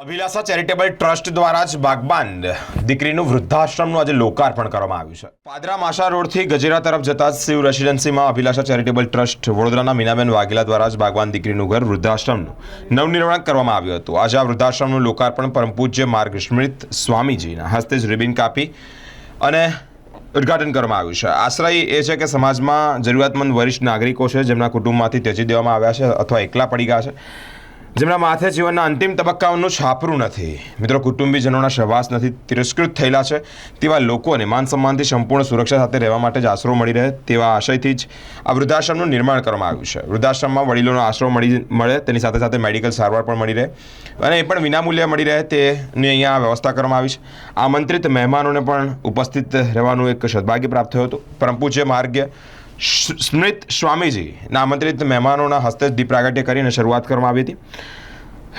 અભિલાષા charitable trust દ્વારા જ બાગબાન દીકરીનું વૃદ્ધાશ્રમનું આજે લોકાર્પણ કરવામાં આવ્યું છે। પાદરા માશા રોડથી ગજેરા તરફ જતા શિવ રેસિડેન્સીમાં અભિલાષા ચેરિટેબલ ટ્રસ્ટ વડોદરાના મીનાબેન વાઘેલા દ્વારા જ બાગબાન દીકરીનું ઘર વૃદ્ધાશ્રમનું નવનિર્માણ કરવામાં આવ્યું હતું। આજે આ વૃદ્ધાશ્રમનું લોકાર્પણ પરમ પૂજ્ય માર્ગસ્મૃત સ્વામીજીના હસ્તે જ રિબિન કાપી અને ઉદ્ઘાટન કરવામાં આવ્યું છે। આશ્રય એ છે કે સમાજમાં જરૂરિયાતમંદ વરિષ્ઠ નાગરિકો છે જેમના કુટુંબમાંથી ત્યજી દેવામાં આવ્યા છે અથવા એકલા પડી ગયા છે, જેમના માથે જીવનના અંતિમ તબક્કાઓનું છાપરું નથી, મિત્રો કુટુંબીજનોના સહવાસ નથી, તિરસ્કૃત થયેલા છે તેવા લોકોને માન સન્માનથી સંપૂર્ણ સુરક્ષા સાથે રહેવા માટે જ આશરો મળી રહે તેવા આશયથી જ આ વૃદ્ધાશ્રમનું નિર્માણ કરવામાં આવ્યું છે। વૃદ્ધાશ્રમમાં વડીલોનો આશરો મળે તેની સાથે સાથે મેડિકલ સારવાર પણ મળી રહે અને એ પણ વિનામૂલ્યે મળી રહે તેની અહીંયા વ્યવસ્થા કરવામાં આવી છે। આમંત્રિત મહેમાનોને પણ ઉપસ્થિત રહેવાનું એક સદભાગ્ય પ્રાપ્ત થયું હતું। પરમ પૂજ્ય માર્ગ સ્મૃત સ્વામીજીના આમંત્રિત મહેમાનોના હસ્તે દીપ પ્રાગટ્ય કરીને શરૂઆત કરવામાં આવી હતી।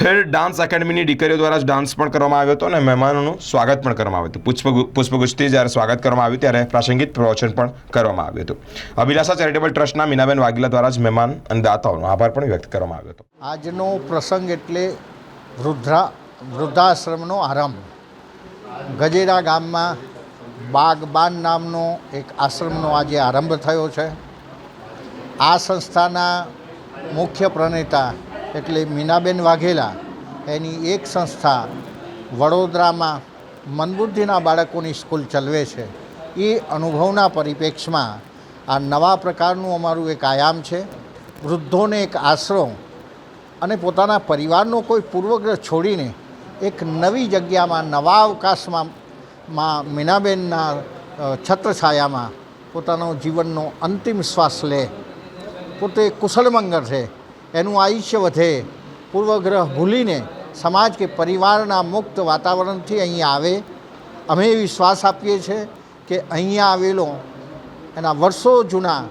હેર ડાન્સ એકેડમીની દીકરીઓ દ્વારા જ ડાન્સ પણ કરવામાં આવ્યો હતો અને મહેમાનોનું સ્વાગત પણ કરવામાં આવ્યું હતું। પુષ્પગુચ્છથી જ્યારે સ્વાગત કરવામાં આવ્યું ત્યારે પ્રાસંગિક પ્રવચન પણ કરવામાં આવ્યું હતું। અભિલાષા ચેરિટેબલ ટ્રસ્ટના મીનાબેન વાઘેલા દ્વારા જ મહેમાન અને દાતાઓનો આભાર પણ વ્યક્ત કરવામાં આવ્યો હતો। આજનો પ્રસંગ એટલે વૃદ્ધાશ્રમનો આરંભ। ગજેરા ગામમાં બાગબાન નામનો એક આશ્રમનો આજે આરંભ થયો છે। આ સંસ્થાના મુખ્ય પ્રણેતા એટલે મીનાબેન વાઘેલા, એની એક સંસ્થા વડોદરામાં મંદબુદ્ધિના બાળકોની સ્કૂલ ચલાવે છે। એ અનુભવના પરિપ્રેક્ષમાં આ નવા પ્રકારનું અમારું એક આયામ છે। વૃદ્ધોને એક આશરો અને પોતાના પરિવારનો કોઈ પૂર્વગ્રહ છોડીને એક નવી જગ્યામાં, નવા અવકાશમાં મીનાબેનના છત્રછાયામાં પોતાનો જીવનનો અંતિમ શ્વાસ લે, પોતે કુશળમંગળ છે, એનું આયુષ્ય વધે, પૂર્વગ્રહ ભૂલીને સમાજ કે પરિવારના મુક્ત વાતાવરણથી અહીંયા આવે। અમે વિશ્વાસ આપીએ છીએ કે અહીંયા આવેલો એના વર્ષો જૂના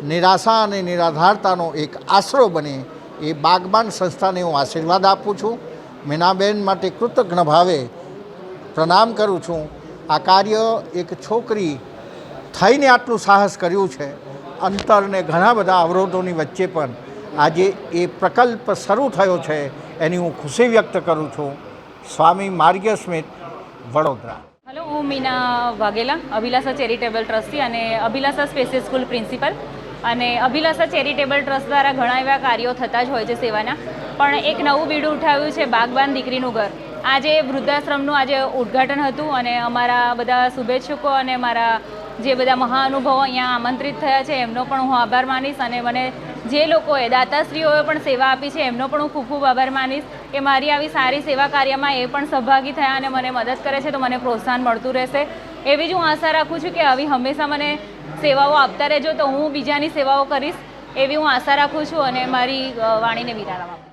નિરાશા અને નિરાધારતાનો એક આશરો બને એ બાગબાન સંસ્થાને હું આશીર્વાદ આપું છું। મીનાબેન માટે કૃતજ્ઞ ભાવે પ્રણામ કરું છું। આ કાર્ય એક છોકરી થઈને આટલું સાહસ કર્યું છે, અંતરને ઘણા બધા અવરોધોની વચ્ચે પણ આજે એ પ્રકલ્પ શરૂ થયો છે, એની હું ખુશી વ્યક્ત કરું છું। સ્વામી માર્ગસ્મૃત, વડોદરા। હેલો, હું મીના વાઘેલા, અભિલાષા ચેરિટેબલ ટ્રસ્ટી અને અભિલાષા સ્પેશિયલ સ્કૂલ પ્રિન્સિપલ। અને અભિલાષા ચેરિટેબલ ટ્રસ્ટ દ્વારા ઘણા એવા કાર્યો થતા જ હોય છે સેવાના, પણ એક નવું બીડું ઉઠાવ્યું છે બાગબાન દીકરીનું ઘર। આજે વૃદ્ધાશ્રમનું આજે ઉદ્ઘાટન હતું અને અમારા બધા શુભેચ્છકો અને મારા જે બધા મહાનુભાવો અહીંયા આમંત્રિત થયા છે એમનો પણ હું આભાર માનીશ અને મને જે લોકોએ દાતાશ્રીઓએ પણ સેવા આપી છે એમનો પણ હું ખૂબ ખૂબ આભાર માનીશ કે મારી આવી સારી સેવા કાર્યમાં એ પણ સહભાગી થયા અને મને મદદ કરે છે તો મને પ્રોત્સાહન મળતું રહેશે। એવી જ હું આશા રાખું છું કે આવી હંમેશા મને સેવાઓ આપતા રહેજો તો હું બીજાની સેવાઓ કરીશ, એવી હું આશા રાખું છું અને મારી વાણીને વિરામ આપું।